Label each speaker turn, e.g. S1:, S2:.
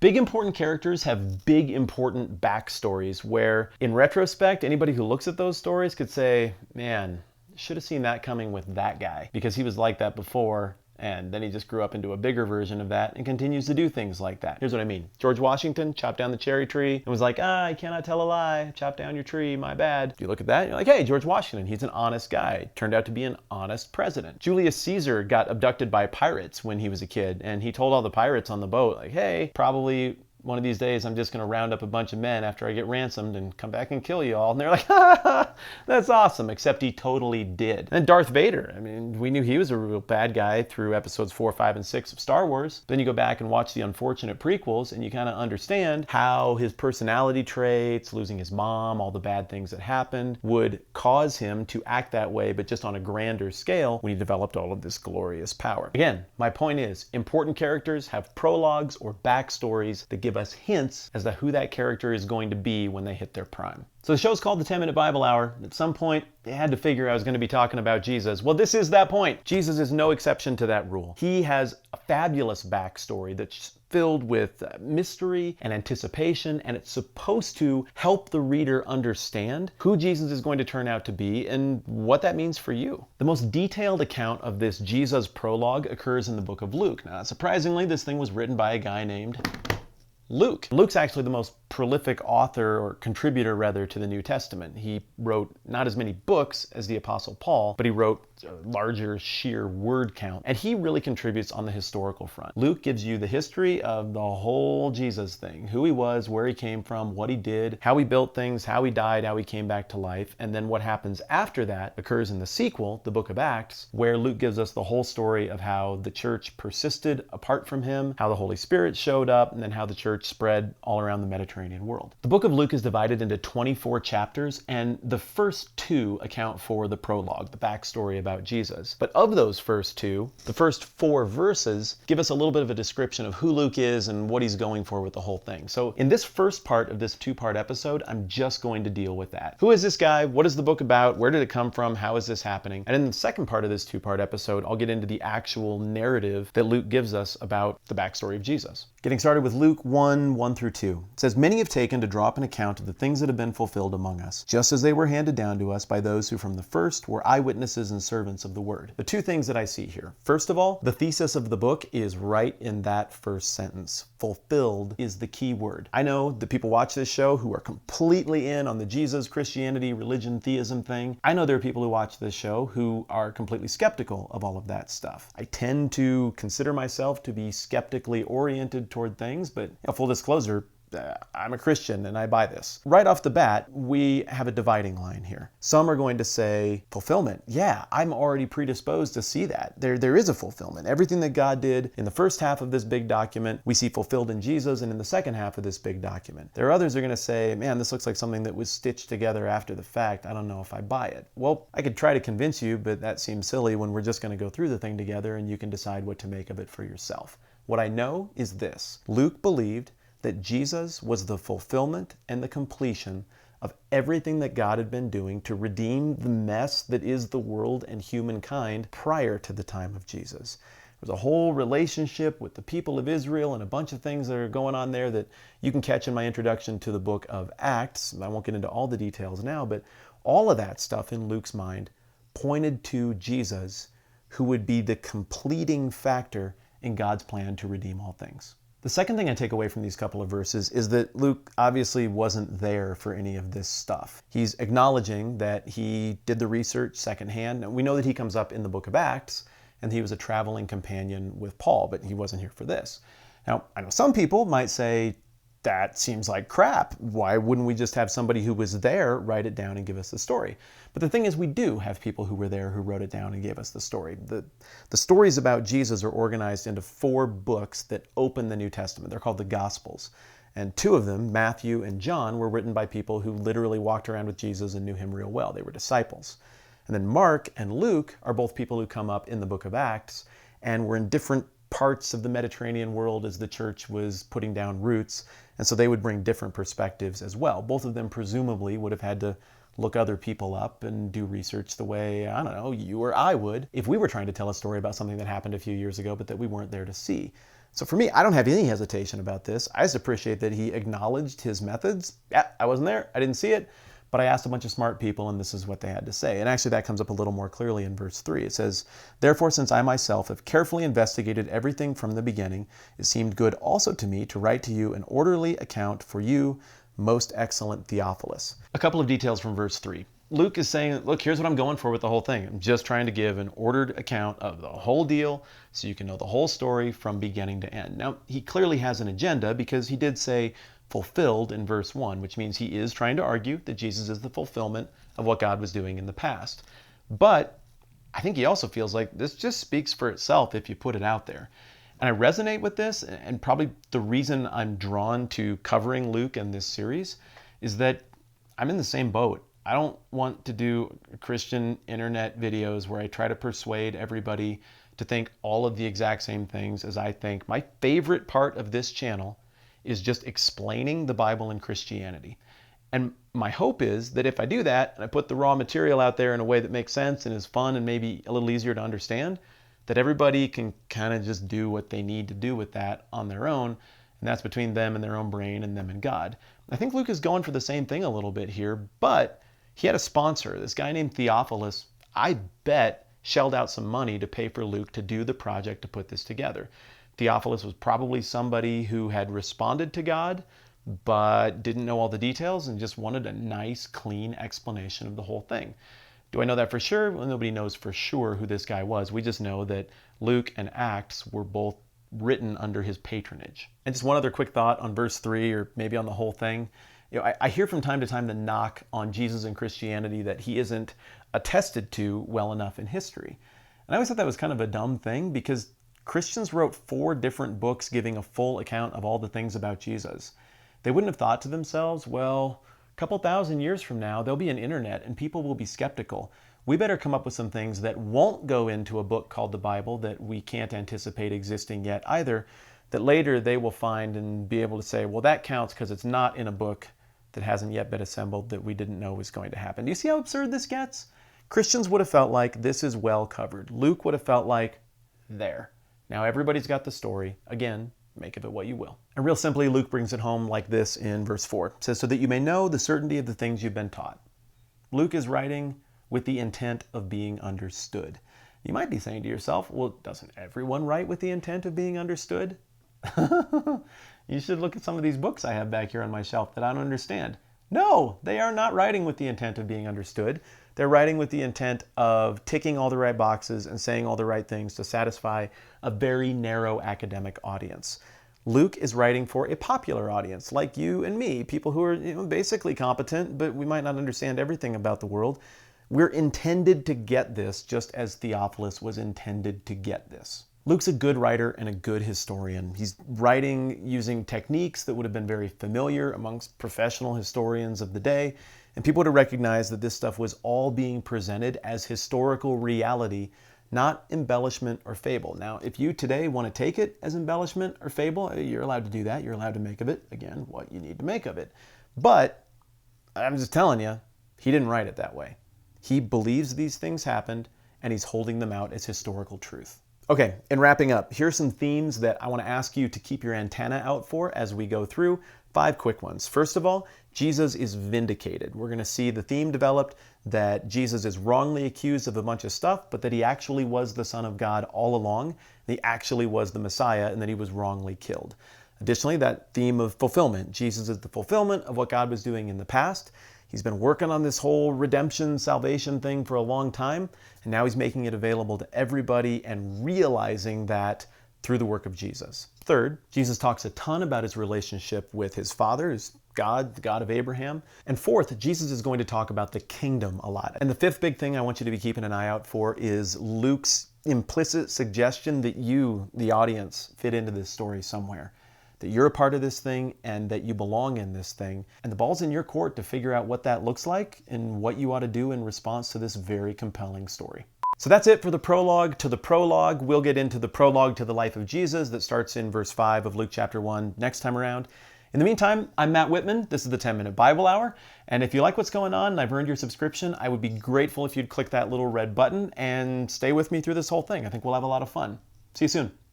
S1: Big important characters have big important backstories where, in retrospect, anybody who looks at those stories could say, man, should have seen that coming with that guy because he was like that before. And then he just grew up into a bigger version of that and continues to do things like that. Here's what I mean. George Washington chopped down the cherry tree and was like, I cannot tell a lie. Chop down your tree, my bad. You look at that, you're like, hey, George Washington, he's an honest guy. Turned out to be an honest president. Julius Caesar got abducted by pirates when he was a kid. And he told all the pirates on the boat, like, hey, probably one of these days I'm just going to round up a bunch of men after I get ransomed and come back and kill you all. And they're like, ha, that's awesome, except he totally did. And Darth Vader, I mean, we knew he was a real bad guy through episodes 4, 5, and 6 of Star Wars. Then you go back and watch the unfortunate prequels and you kind of understand how his personality traits, losing his mom, all the bad things that happened, would cause him to act that way, but just on a grander scale when he developed all of this glorious power. Again, my point is, important characters have prologues or backstories that give us hints as to who that character is going to be when they hit their prime. So the show's called the 10-Minute Bible Hour. At some point, they had to figure I was going to be talking about Jesus. Well, this is that point. Jesus is no exception to that rule. He has a fabulous backstory that's filled with mystery and anticipation, and it's supposed to help the reader understand who Jesus is going to turn out to be and what that means for you. The most detailed account of this Jesus prologue occurs in the book of Luke. Now, surprisingly, this thing was written by a guy named Luke. Luke's actually the most prolific author, or contributor rather, to the New Testament. He wrote not as many books as the Apostle Paul, but he wrote a larger sheer word count. And he really contributes on the historical front. Luke gives you the history of the whole Jesus thing, who he was, where he came from, what he did, how he built things, how he died, how he came back to life. And then what happens after that occurs in the sequel, the book of Acts, where Luke gives us the whole story of how the church persisted apart from him, how the Holy Spirit showed up, and then how the church spread all around the Mediterranean world. The book of Luke is divided into 24 chapters, and the first 2 account for the prologue, the backstory about Jesus. But of those first 2, the first 4 verses give us a little bit of a description of who Luke is and what he's going for with the whole thing. So in this first part of this 2-part episode, I'm just going to deal with that. Who is this guy? What is the book about? Where did it come from? How is this happening? And in the second part of this 2-part episode, I'll get into the actual narrative that Luke gives us about the backstory of Jesus. Getting started with Luke 1 through 2. It says, "Many have taken to draw up an account of the things that have been fulfilled among us, just as they were handed down to us by those who from the first were eyewitnesses and servants of the word." The 2 things that I see here. First of all, the thesis of the book is right in that first sentence. Fulfilled is the key word. I know that people watch this show who are completely in on the Jesus, Christianity, religion, theism thing. I know there are people who watch this show who are completely skeptical of all of that stuff. I tend to consider myself to be skeptically oriented toward things, but full disclosure, I'm a Christian and I buy this. Right off the bat, we have a dividing line here. Some are going to say, fulfillment. Yeah, I'm already predisposed to see that. There is a fulfillment. Everything that God did in the first half of this big document, we see fulfilled in Jesus, and in the second half of this big document. There are others who are going to say, man, this looks like something that was stitched together after the fact. I don't know if I buy it. Well, I could try to convince you, but that seems silly when we're just going to go through the thing together and you can decide what to make of it for yourself. What I know is this. Luke believed that Jesus was the fulfillment and the completion of everything that God had been doing to redeem the mess that is the world and humankind prior to the time of Jesus. There's a whole relationship with the people of Israel and a bunch of things that are going on there that you can catch in my introduction to the book of Acts. I won't get into all the details now, but all of that stuff in Luke's mind pointed to Jesus, who would be the completing factor in God's plan to redeem all things. The second thing I take away from these couple of verses is that Luke obviously wasn't there for any of this stuff. He's acknowledging that he did the research secondhand. And we know that he comes up in the book of Acts, and he was a traveling companion with Paul, but he wasn't here for this. Now, I know some people might say, that seems like crap. Why wouldn't we just have somebody who was there write it down and give us the story? But the thing is, we do have people who were there who wrote it down and gave us the story. The stories about Jesus are organized into 4 books that open the New Testament. They're called the Gospels. And 2 of them, Matthew and John, were written by people who literally walked around with Jesus and knew him real well. They were disciples. And then Mark and Luke are both people who come up in the book of Acts and were in different parts of the Mediterranean world as the church was putting down roots. And so they would bring different perspectives as well. Both of them presumably would have had to look other people up and do research the way, I don't know, you or I would if we were trying to tell a story about something that happened a few years ago but that we weren't there to see. So for me, I don't have any hesitation about this. I just appreciate that he acknowledged his methods. Yeah, I wasn't there, I didn't see it, but I asked a bunch of smart people and this is what they had to say. And actually that comes up a little more clearly in verse 3. It says, "Therefore, since I myself have carefully investigated everything from the beginning, it seemed good also to me to write to you an orderly account for you, most excellent Theophilus." A couple of details from verse 3. Luke is saying, look, here's what I'm going for with the whole thing. I'm just trying to give an ordered account of the whole deal so you can know the whole story from beginning to end. Now, he clearly has an agenda because he did say fulfilled in verse 1, which means he is trying to argue that Jesus is the fulfillment of what God was doing in the past. But I think he also feels like this just speaks for itself if you put it out there. And I resonate with this, and probably the reason I'm drawn to covering Luke in this series is that I'm in the same boat. I don't want to do Christian internet videos where I try to persuade everybody to think all of the exact same things as I think. My favorite part of this channel is just explaining the Bible and Christianity. And my hope is that if I do that and I put the raw material out there in a way that makes sense and is fun and maybe a little easier to understand, that everybody can kind of just do what they need to do with that on their own. And that's between them and their own brain and them and God. I think Luke is going for the same thing a little bit here, but he had a sponsor, this guy named Theophilus, I bet shelled out some money to pay for Luke to do the project to put this together. Theophilus was probably somebody who had responded to God, but didn't know all the details and just wanted a nice, clean explanation of the whole thing. Do I know that for sure? Well, nobody knows for sure who this guy was. We just know that Luke and Acts were both written under his patronage. And just one other quick thought on verse 3, or maybe on the whole thing. I hear from time to time the knock on Jesus and Christianity that he isn't attested to well enough in history. And I always thought that was kind of a dumb thing because Christians wrote 4 different books giving a full account of all the things about Jesus. They wouldn't have thought to themselves, well, a couple thousand years from now, there'll be an internet and people will be skeptical. We better come up with some things that won't go into a book called the Bible that we can't anticipate existing yet either, that later they will find and be able to say, well, that counts because it's not in a book that hasn't yet been assembled that we didn't know was going to happen. Do you see how absurd this gets? Christians would have felt like this is well covered. Luke would have felt like, there. Now everybody's got the story. Again, make of it what you will. And real simply, Luke brings it home like this in verse 4. It says, "So that you may know the certainty of the things you've been taught." Luke is writing with the intent of being understood. You might be saying to yourself, well, doesn't everyone write with the intent of being understood? You should look at some of these books I have back here on my shelf that I don't understand. No, they are not writing with the intent of being understood. They're writing with the intent of ticking all the right boxes and saying all the right things to satisfy a very narrow academic audience. Luke is writing for a popular audience like you and me, people who are basically competent, but we might not understand everything about the world. We're intended to get this just as Theophilus was intended to get this. Luke's a good writer and a good historian. He's writing using techniques that would have been very familiar amongst professional historians of the day, and people would have recognized that this stuff was all being presented as historical reality, not embellishment or fable. Now, if you today want to take it as embellishment or fable, you're allowed to do that. You're allowed to make of it, again, what you need to make of it. But I'm just telling you, he didn't write it that way. He believes these things happened, and he's holding them out as historical truth. Okay, in wrapping up, here's some themes that I want to ask you to keep your antenna out for as we go through. 5 quick ones. First of all, Jesus is vindicated. We're going to see the theme developed that Jesus is wrongly accused of a bunch of stuff, but that he actually was the Son of God all along. He actually was the Messiah, and that he was wrongly killed. Additionally, that theme of fulfillment. Jesus is the fulfillment of what God was doing in the past. He's been working on this whole redemption, salvation thing for a long time, and now he's making it available to everybody and realizing that through the work of Jesus. Third, Jesus talks a ton about his relationship with his Father, who's God, the God of Abraham. And fourth, Jesus is going to talk about the kingdom a lot. And the 5th big thing I want you to be keeping an eye out for is Luke's implicit suggestion that you, the audience, fit into this story somewhere. That you're a part of this thing and that you belong in this thing. And the ball's in your court to figure out what that looks like and what you ought to do in response to this very compelling story. So that's it for the prologue to the prologue. We'll get into the prologue to the life of Jesus that starts in verse 5 of Luke chapter 1 next time around. In the meantime, I'm Matt Whitman. This is the 10-Minute Bible Hour. And if you like what's going on and I've earned your subscription, I would be grateful if you'd click that little red button and stay with me through this whole thing. I think we'll have a lot of fun. See you soon.